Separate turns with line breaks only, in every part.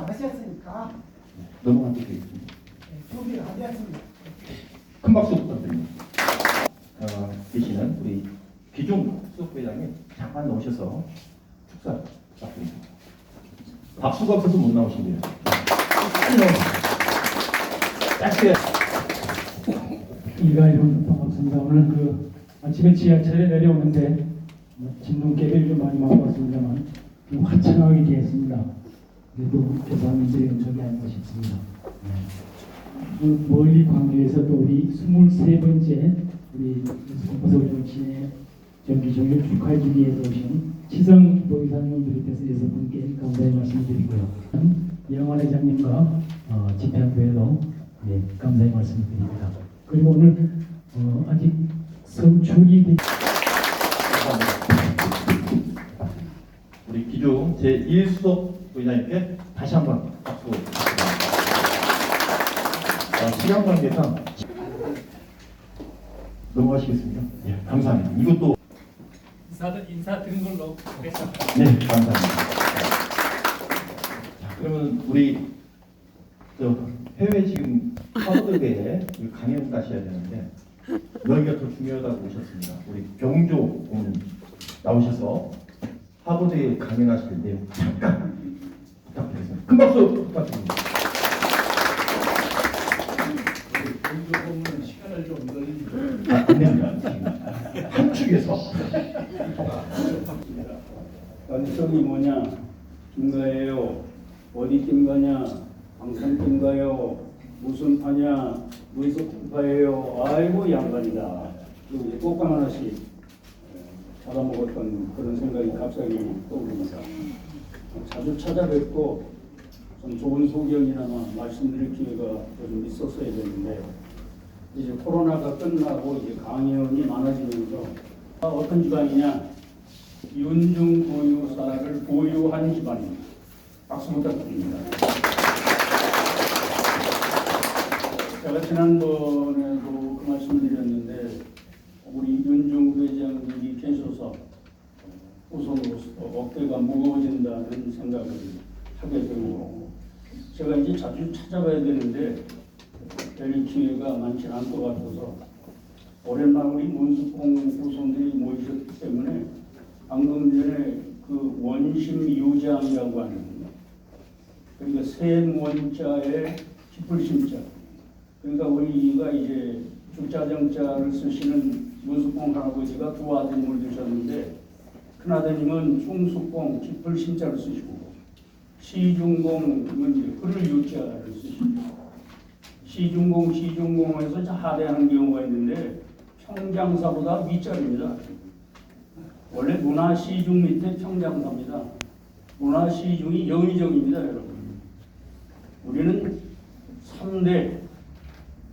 하셨으니까
넘어가도록 하겠습니다.
준비를 하셨습니다.
큰 박수 부탁드립니다. 계시는 우리 기중 수석부회장님 잠깐 나오셔서 축사 부탁드립니다. 박수가 없어서 못 나오신대요. 빨리 나오세요. 짧게.
이가연 반갑습니다. 오늘 아침에 지하철에 내려오는데 진눈깨를 좀 많이 맞고 왔습니다만 좀 화창하게 되었습니다. 그래도 교사님들이 저기 아닌가 싶습니다. 멀리 광주에서 또 우리 23번째 우리 공보석 정치의 정기종료 축하해주기 위해서 오신 치성 보이사님을 비롯해서 6분께 감사의 말씀을 드리고요. 영환 회장님과 집행부에도 감사의 말씀을 드립니다. 그리고 오늘 아직 성축이
우리 기중 제1수석 부회장님께 다시 한번 박수 부탁드립니다. 시간 관계상 넘어가시겠습니다. 예, 감사합니다. 이것도
인사 드린 걸로 하겠습니다.
네, 감사합니다. 자, 그러면 우리 해외 지금 하버드대에 강연 가셔야 되는데 여기가 더 중요하다고 오셨습니다. 우리 병조 고문 나오셔서 하버드에 강연하실 텐데 잠깐 부탁드리겠습니다. 큰 박수 부탁드립니다.
병조 고문은 시간을 좀 늘리죠.
안 됩니다. 지금 한 축에서
연성이 뭐냐? 김가예요. 어디 김가냐? 방산 김가요. 무슨 파냐? 무에서 kum파예요. 아이고 양반이다. 그리고 이제 꽃감 하나씩 잡아먹었던 그런 생각이 갑자기 떠오릅니다. 자주 찾아뵙고 좀 좋은 소견이나마 말씀드릴 기회가 좀 있었어야 되는데 이제 코로나가 끝나고 이제 강연이 많아지면서 어떤 집안이냐? 윤중 보유사를 보유한 집안입니다. 박수 부탁드립니다. 제가 지난번에도 그 말씀드렸는데 우리 윤중 회장님이 계셔서 우선으로서 어깨가 무거워진다는 생각을 하게 되고 제가 이제 자주 찾아봐야 되는데 별 기회가 많지 않을 것 같아서 오랜만에 우리 문수봉 후손들이 모이셨기 때문에 방금 전에 그 원심유장이라고 하는 그러니까 셈원자에 기쁠심자 그러니까 우리가 이제 주자정자를 쓰시는 문수봉 할아버지가 두 아드님을 두셨는데 큰아드님은 충수봉 기쁠심자를 쓰시고 시중공은 이제 글을 유자를 쓰시고 시중공에서 하대하는 경우가 있는데 평장사보다 윗자리입니다. 원래 문화시중 밑에 평장사입니다. 문화시중이 영의정입니다, 여러분. 우리는 3대,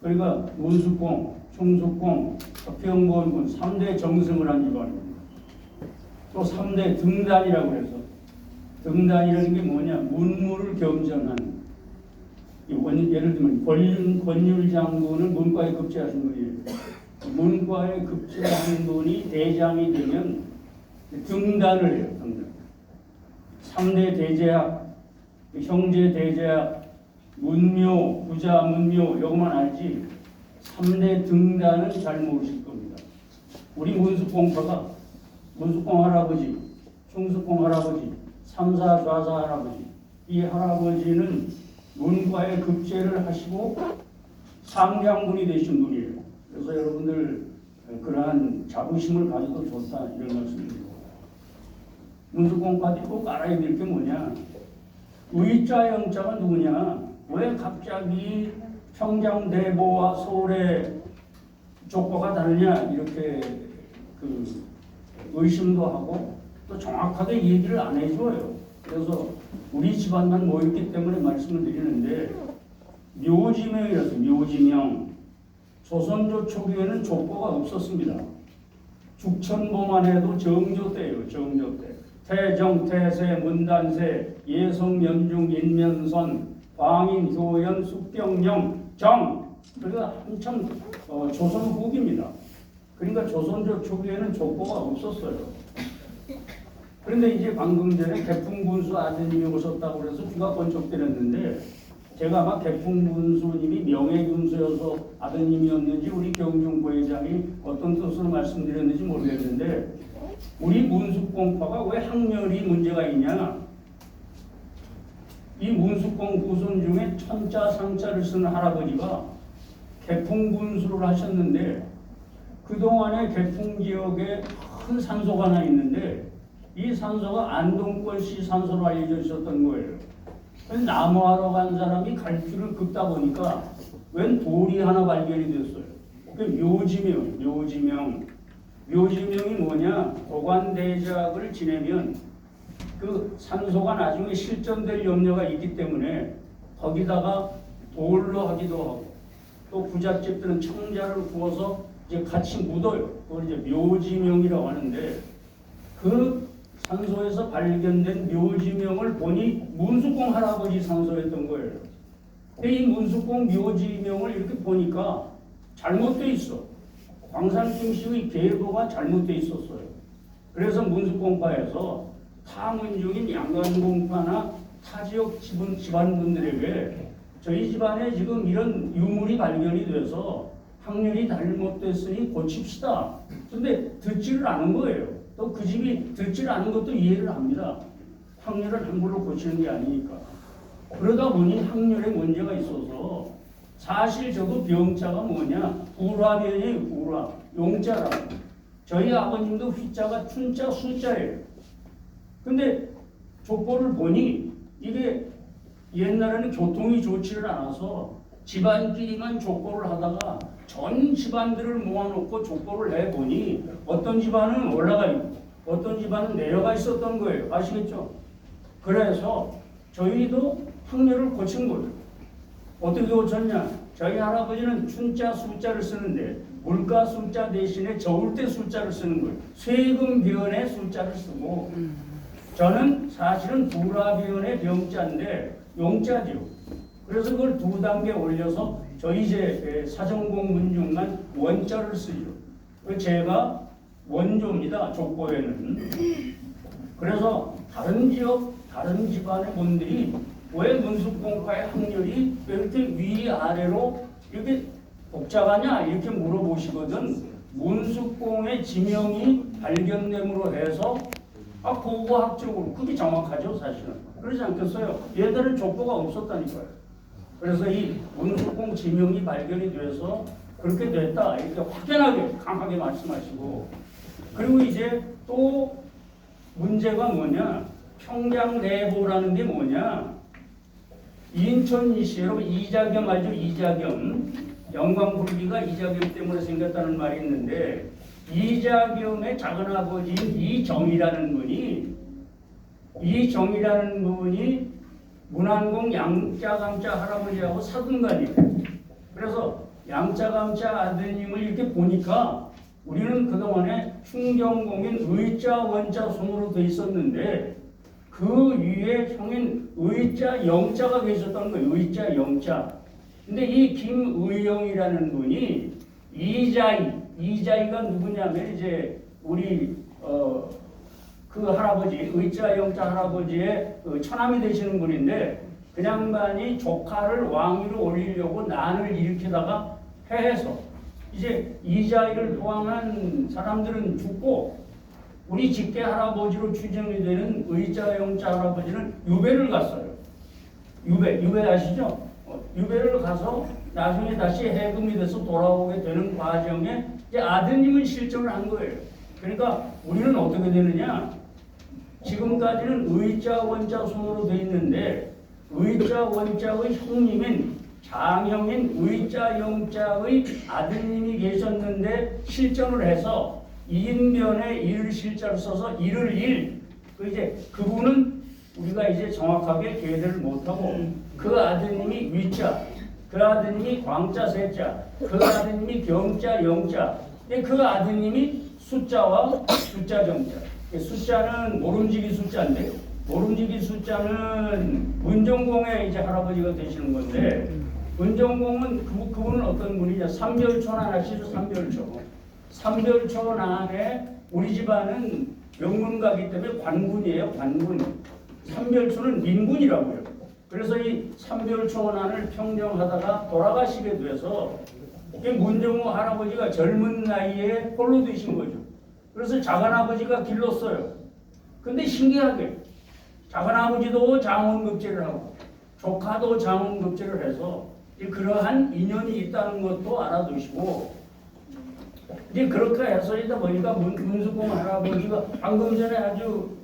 그러니까 문수공, 충수공, 서평권군 3대 정승을 한 집안입니다. 또 3대 등단이라고 해서 등단이라는 게 뭐냐? 문무를 겸전한 예를 들면 권율 장군은 문과에 급제하신 분이에요. 문과에 급제한 분이 대장이 되면 등단을 해요. 등단. 3대 대제학, 형제 대제학, 문묘, 부자 문묘 요것만 알지 3대 등단은 잘 모르실 겁니다. 우리 문수공파가 문수공 할아버지, 충수공 할아버지, 삼사 좌사 할아버지 이 할아버지는 문과에 급제를 하시고 상장군이 되신 분이에요. 그래서 여러분들 그러한 자부심을 가져도 좋다 이런 말씀입니다. 문수공파들이 꼭 알아야 될 게 뭐냐? 의자 영자가 누구냐? 왜 갑자기 평장대보와 서울의 족보가 다르냐? 이렇게 그 의심도 하고 또 정확하게 얘기를 안 해줘요. 그래서 우리 집안만 모였기 때문에 말씀을 드리는데 묘지명이라서 묘지명 조선조 초기에는 족보가 없었습니다. 죽천보만 해도 정조 때예요. 정조 때. 태정, 태세, 문단세, 예성, 연중, 인면선, 광인, 효연, 숙병령, 정. 그러니까 한참 조선 후기입니다. 그러니까 조선조 초기에는 족보가 없었어요. 그런데 이제 방금 전에 개풍군수 아드님이 오셨다고 그래서 귀가 번쩍 때렸는데 제가 아마 개풍군수님이 명예군수여서 아드님이었는지 우리 경중 부회장이 어떤 뜻으로 말씀드렸는지 모르겠는데 우리 문숙공파가 왜 학렬이 문제가 있냐? 이 문숙공 후손 중에 천자 상자를 쓰는 할아버지가 개풍군수를 하셨는데 그동안에 개풍 지역에 큰 산소가 하나 있는데 이 산소가 안동권시 산소로 알려져 있었던 거예요. 그래서 나무하러 간 사람이 갈 길을 긋다 보니까 웬 돌이 하나 발견이 됐어요. 그 묘지명이 뭐냐? 고관대작을 지내면 그 산소가 나중에 실전될 염려가 있기 때문에 거기다가 돌로 하기도 하고 또 부잣집들은 청자를 구워서 이제 같이 묻어요. 그걸 이제 묘지명이라고 하는데 그 산소에서 발견된 묘지명을 보니 문숙공 할아버지 산소였던 거예요. 근데 이 문숙공 묘지명을 이렇게 보니까 잘못돼 있어. 광산김 씨의 계보가 잘못돼 있었어요. 그래서 문숙공파에서 타문중인 양간공파나 타지역 집안분들에게 저희 집안에 지금 이런 유물이 발견이 돼서 학렬이 잘못됐으니 고칩시다. 근데 듣지를 않은 거예요. 또 그 집이 듣지를 않은 것도 이해를 합니다. 학렬을 함부로 고치는 게 아니니까. 그러다 보니 학렬에 문제가 있어서 사실 저도 병자가 뭐냐? 불화변이에요. 불화. 용자라고. 저희 아버님도 휘자가 춘자 수자예요. 근데 족보를 보니 이게 옛날에는 교통이 좋지를 않아서 집안끼리만 족보를 하다가 전 집안들을 모아놓고 족보를 해보니 어떤 집안은 올라가 있고 어떤 집안은 내려가 있었던 거예요. 아시겠죠? 그래서 저희도 학렬을 고친 거예요. 어떻게 고쳤냐? 저희 할아버지는 춘자 숫자를 쓰는데 물가 숫자 대신에 저울 때 숫자를 쓰는 거예요. 세금 변의 숫자를 쓰고 저는 사실은 불화변의 병자인데 용자죠. 그래서 그걸 2단계 올려서 저희 이제 사정공 문중만 원자를 쓰죠. 제가 원조입니다. 족보에는. 그래서 다른 지역, 다른 집안의 분들이 왜 문숙공파의 학렬이 왜 이렇게 위아래로 이렇게 복잡하냐 이렇게 물어보시거든. 문숙공의 지명이 발견됨으로 해서 고고학적으로 그게 정확하죠 사실은. 그러지 않겠어요? 얘들은 족보가 없었다니까요. 그래서 이 문숙공 지명이 발견이 돼서 그렇게 됐다 이렇게 확연하게 강하게 말씀하시고 그리고 이제 또 문제가 뭐냐? 평양대보라는 게 뭐냐? 인천이시 여러분 이자겸 알죠? 이자겸 영광불기가 이자겸 때문에 생겼다는 말이 있는데 이자겸의 작은아버지인 이정이라는 분이 문안공 양짜감짜 할아버지하고 사돈간이에요. 그래서 양짜감짜 아드님을 이렇게 보니까 우리는 그동안에 충경공인 의자 원자 손으로 돼 있었는데 그 위에 형인 의자 영자가 계셨던 거예요. 의자 영자. 근데 이 김의영이라는 분이 이자이가 누구냐면 이제 우리 그 할아버지 의자 영자 할아버지의 처남이 되시는 분인데 그 양반이 조카를 왕위로 올리려고 난을 일으키다가 패해서 이제 이자이를 포함한 사람들은 죽고 우리 직계 할아버지로 추정이 되는 의자 영자 할아버지는 유배를 갔어요. 유배 아시죠? 유배를 가서 나중에 다시 해금이 돼서 돌아오게 되는 과정에 이제 아드님은 실종을 한 거예요. 그러니까 우리는 어떻게 되느냐? 지금까지는 의자 원자 손으로 돼 있는데 의자 원자의 형님인 장형인 의자 영자의 아드님이 계셨는데 실전을 해서 이인변에 일을 실자를 써서 일을 일. 그분은 우리가 이제 정확하게 계대를 못하고 그 아드님이 위자, 그 아드님이 광자 세자, 그 아드님이 경자 영자, 그 아드님이 숫자와 숫자 정자. 숫자는 모름지기 숫자인데 모름지기 숫자는 문정공의 이제 할아버지가 되시는 건데 문정공은 그분은 어떤 분이냐? 삼별촌 아시죠? 삼별촌 안에 우리 집안은 명문가기 때문에 관군이에요. 관군. 삼별초는 민군이라고요. 그래서 이 삼별초난을 평정하다가 돌아가시게 돼서 문정호 할아버지가 젊은 나이에 홀로 되신 거죠. 그래서 작은아버지가 길렀어요. 근데 신기하게 작은아버지도 장원급제를 하고 조카도 장원급제를 해서 그러한 인연이 있다는 것도 알아두시고, 이제 그렇게 해서 이다 보니까 문수공 할아버지가 방금 전에 아주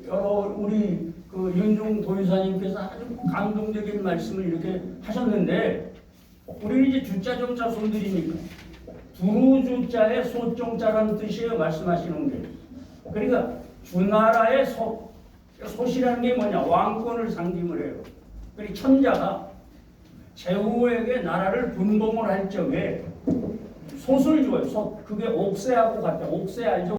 여러 우리 그 윤종 도의사님께서 아주 감동적인 말씀을 이렇게 하셨는데, 우리는 이제 주자 정자 손들이니까 두루주자의 소정자라는 뜻이에요. 말씀하시는 게. 그러니까 주나라의 소시라는 게 뭐냐? 왕권을 상징을 해요. 그리고 천자가 제후에게 나라를 분봉을 할 적에 솥을 줘요. 솥. 그게 옥새하고 같아요. 옥새 알죠?